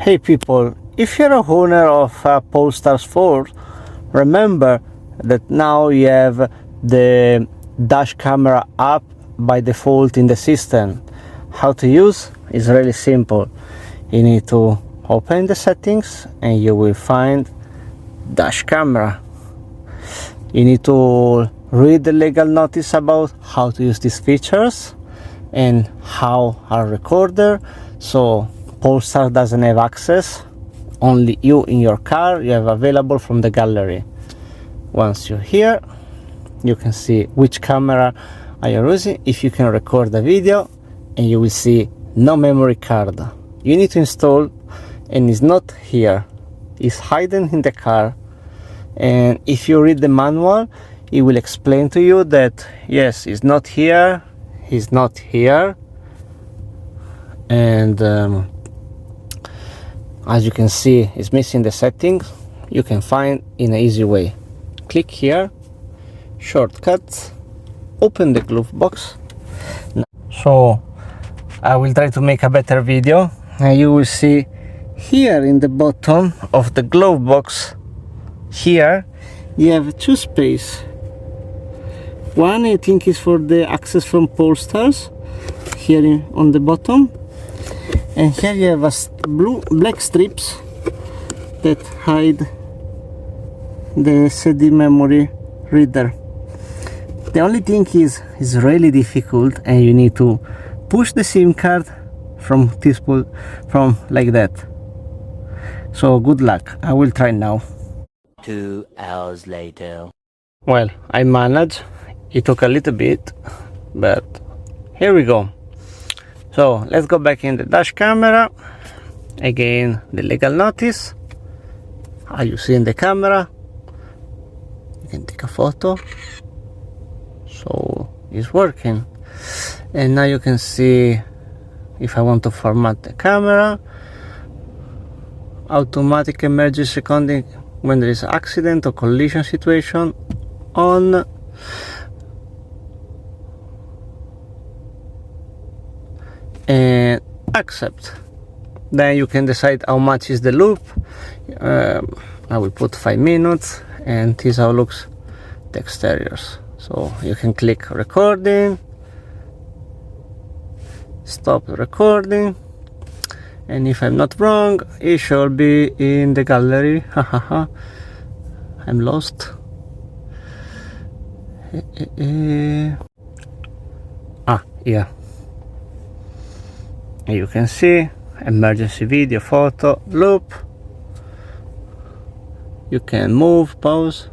Hey people, if you're a owner of Polestar 4, remember that now you have the dash camera app by default in the system. How to use is really simple. You need to open the settings and you will find dash camera. You need to read the legal notice about how to use these features and how are recorded. So Polestar doesn't have access, only you in your car, you have available from the gallery. Once you're here, you can see which camera are you using, if you can record the video, and you will see no memory card. You need to install, and it's not here, it's hidden in the car. And if you read the manual, it will explain to you that yes, it's not here, it's not here, and as you can see, it's missing the settings. You can find in an easy way. Click here, shortcuts, open the glove box. So I will try to make a better video, and you will see here in the bottom of the glove box, here you have two spaces. One I think is for the access from Polestars, here on the bottom, and here you have a black strips that hide the CD memory reader. The only thing is really difficult, and you need to push the SIM card from like that. So good luck. I will try now. 2 hours later. Well, I managed. It took a little bit, but here we go. So let's go back in the dash camera. Again, the legal notice. How you see in the camera. You can take a photo. So it's working. And now you can see if I want to format the camera. Automatic emergency recording when there is accident or collision situation on. And accept. Then you can decide how much is the loop. I will put 5 minutes, and this is how it looks the exteriors. So you can click recording, stop recording, and if I'm not wrong, it should be in the gallery. I'm lost. Yeah. You can see emergency video, photo, loop. You can move, pause.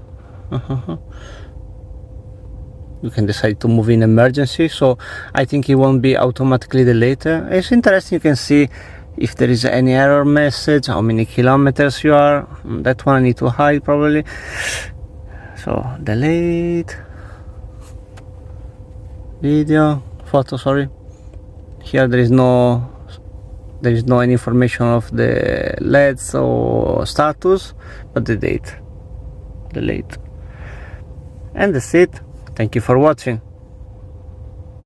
You can decide to move in emergency, so I think it won't be automatically deleted. It's interesting. You can see if there is any error message, how many kilometers you are. That one I need to hide probably. So delete video, photo, sorry. Here there is no any information of the LEDs or status, but the date, delete. And that's it. Thank you for watching.